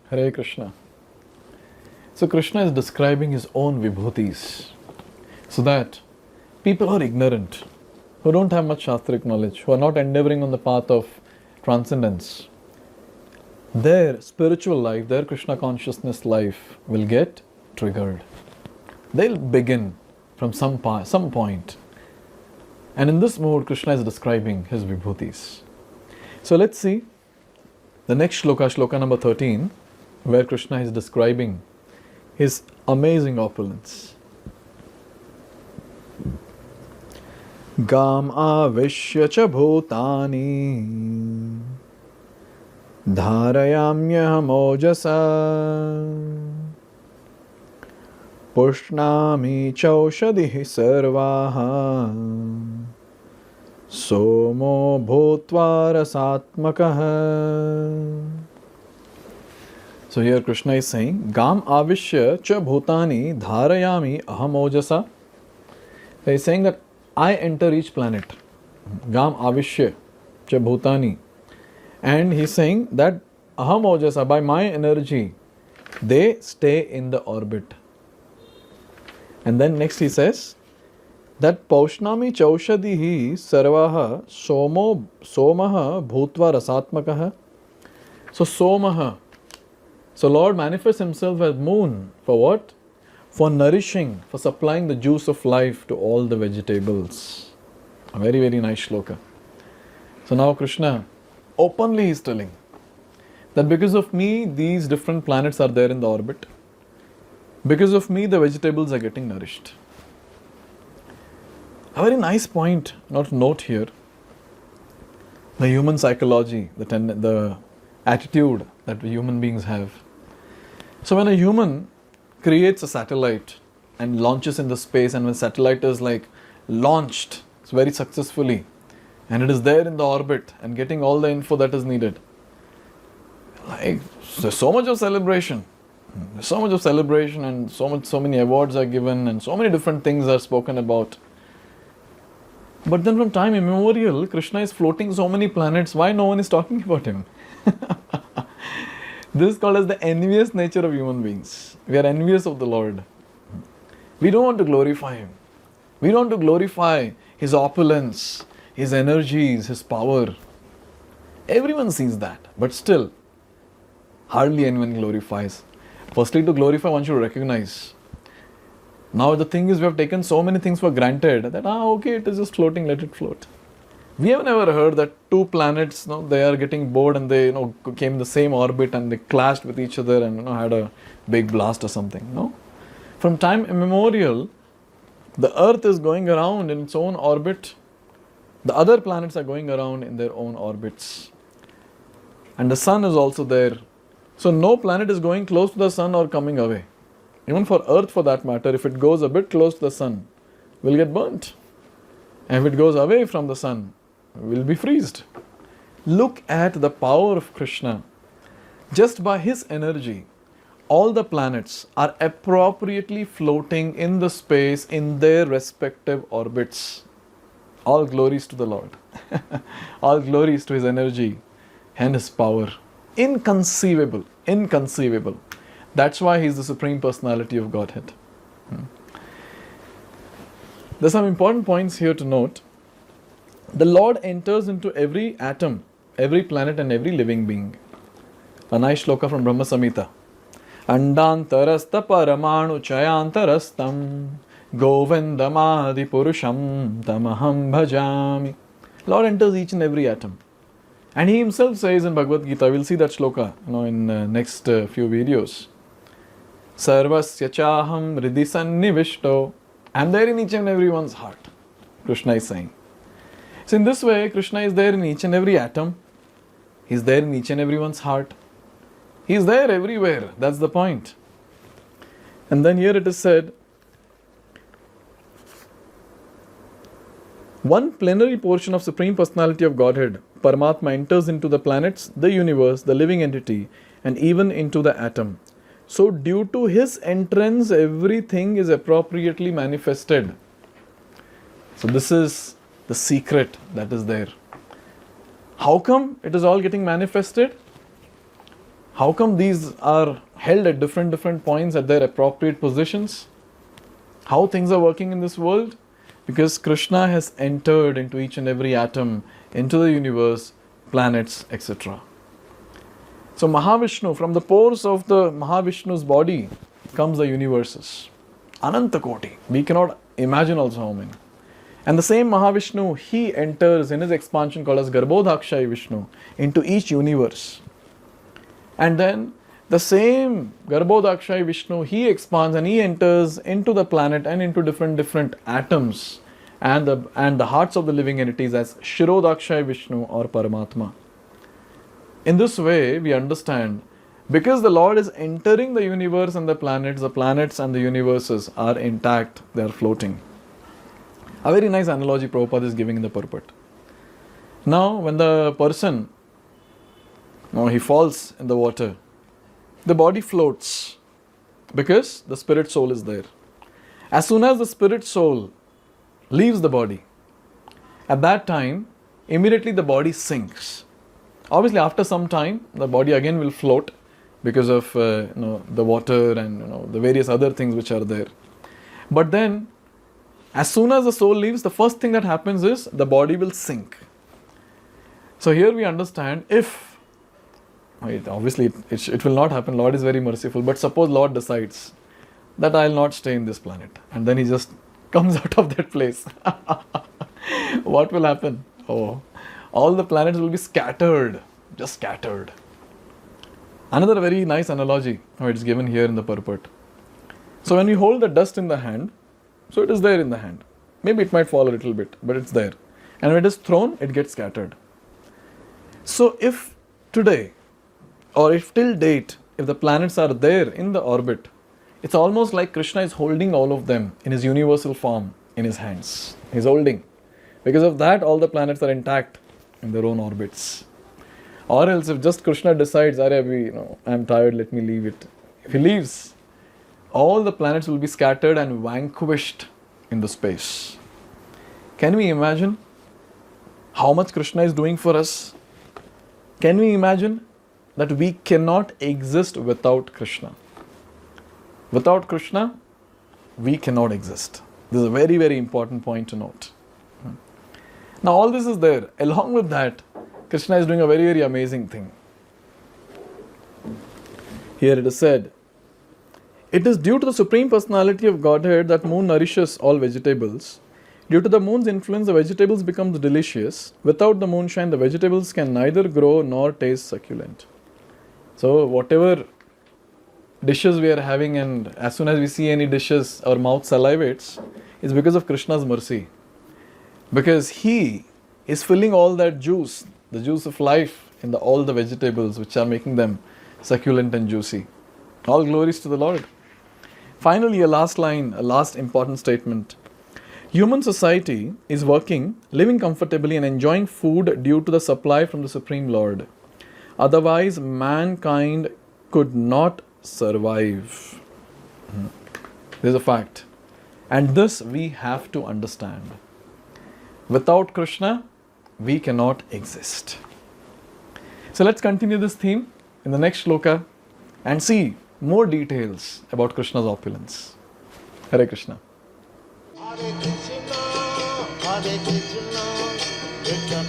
Hare Krishna. So Krishna is describing his own vibhutis so that people who are ignorant, who don't have much shastric knowledge, who are not endeavoring on the path of transcendence, their spiritual life, their Krishna consciousness life will get triggered. They'll begin from some point. And in this mode, Krishna is describing his vibhutis. So let's see the next shloka, shloka number 13, where Krishna is describing his amazing opulence. Gam avishya cha bhutani dharayamyaham ojasa pushnami chaushadhi sarvaha somo bhutva rasatmakaha. So here Krishna is saying, Gam avishya cha bhutani dharayami aham ojasa. He is saying that I enter each planet. Gam avishya cha bhutani. And he is saying that aham ojasa, by my energy, they stay in the orbit. And then next he says that paushnami chaushadihi sarvaha somaha bhutva rasatmakaha. So somaha. So Lord manifests himself as moon for what? For nourishing, for supplying the juice of life to all the vegetables. A very, very nice shloka. So now Krishna openly is telling that because of me, these different planets are there in the orbit. Because of me, the vegetables are getting nourished. A very nice point not to note here. The human psychology, the attitude that human beings have. So when a human creates a satellite and launches into space, and when satellite is launched very successfully, and it is there in the orbit and getting all the info that is needed, there's so much of celebration. There's so much of celebration, and so many awards are given, and so many different things are spoken about. But then from time immemorial, Krishna is floating so many planets. Why no one is talking about him? This is called as the envious nature of human beings. We are envious of the Lord. We don't want to glorify him. We don't want to glorify his opulence, his energies, his power. Everyone sees that, but still, hardly anyone glorifies. Firstly, to glorify, one should recognize. Now the thing is, we have taken so many things for granted that, okay, it is just floating, let it float. We have never heard that two planets, they are getting bored and they came in the same orbit and they clashed with each other and had a big blast or something. No. From time immemorial, the Earth is going around in its own orbit. The other planets are going around in their own orbits. And the sun is also there. So no planet is going close to the sun or coming away. Even for Earth for that matter, if it goes a bit close to the sun, will get burnt. And if it goes away from the sun, will be freezed. Look at the power of Krishna. Just by his energy, all the planets are appropriately floating in the space in their respective orbits. All glories to the Lord. All glories to his energy and his power. Inconceivable. Inconceivable. That's why he is the Supreme Personality of Godhead. There's some important points here to note. The Lord enters into every atom, every planet and every living being. A nice shloka from Brahma Samhita. Andantarasta paramanu chayantarastam govindamadi purusham tamaham bhajami. Lord enters each and every atom. And he himself says in Bhagavad Gita, we'll see that shloka in next few videos. Sarvasya chaham ridhi sannivishto. I'm there in each and everyone's heart. Krishna is saying. So in this way, Krishna is there in each and every atom. He is there in each and everyone's heart. He is there everywhere. That's the point. And then here it is said, one plenary portion of Supreme Personality of Godhead, Paramatma, enters into the planets, the universe, the living entity, and even into the atom. So due to his entrance, everything is appropriately manifested. So this is the secret that is there. How come it is all getting manifested? How come these are held at different points at their appropriate positions? How things are working in this world? Because Krishna has entered into each and every atom, into the universe, planets, etc. So Mahavishnu, from the pores of the Mahavishnu's body comes the universes. Ananta Koti. We cannot imagine also how many. And the same Mahavishnu, he enters in his expansion called as Garbhodakshai Vishnu into each universe. And then the same Garbhodakshai Vishnu, he expands and he enters into the planet and into different atoms and the hearts of the living entities as Shirodakshai Vishnu or Paramatma. In this way, we understand, because the Lord is entering the universe and the planets and the universes are intact, they are floating. A very nice analogy Prabhupada is giving in the purport. Now, when the person, he falls in the water, the body floats because the spirit soul is there. As soon as the spirit soul leaves the body, at that time, immediately the body sinks. Obviously, after some time, the body again will float because of the water and the various other things which are there. But then, as soon as the soul leaves, the first thing that happens is the body will sink. So here we understand, if obviously it will not happen, Lord is very merciful, but suppose Lord decides that I will not stay in this planet, and then he just comes out of that place. What will happen? All the planets will be scattered, just scattered. Another very nice analogy, it's given here in the purport. So when you hold the dust in the hand, so it is there in the hand. Maybe it might fall a little bit, but it's there. And when it is thrown, it gets scattered. So if today, or if till date, if the planets are there in the orbit, it's almost like Krishna is holding all of them in his universal form in his hands. He's holding. Because of that, all the planets are intact in their own orbits. Or else if just Krishna decides, I'm tired, let me leave it. If he leaves, all the planets will be scattered and vanquished in the space. Can we imagine how much Krishna is doing for us? Can we imagine that we cannot exist without Krishna? Without Krishna, we cannot exist. This is a very, very important point to note. Now all this is there. Along with that, Krishna is doing a very, very amazing thing. Here it is said, it is due to the Supreme Personality of Godhead that moon nourishes all vegetables. Due to the moon's influence, the vegetables become delicious. Without the moonshine, the vegetables can neither grow nor taste succulent. So whatever dishes we are having, and as soon as we see any dishes, our mouth salivates, is because of Krishna's mercy. Because he is filling all that juice, the juice of life, in all the vegetables which are making them succulent and juicy. All glories to the Lord. Finally, a last line, a last important statement. Human society is working, living comfortably and enjoying food due to the supply from the Supreme Lord. Otherwise, mankind could not survive. This is a fact. And this we have to understand. Without Krishna, we cannot exist. So let's continue this theme in the next shloka and see more details about Krishna's opulence. Hare Krishna. Hare Krishna, Krishna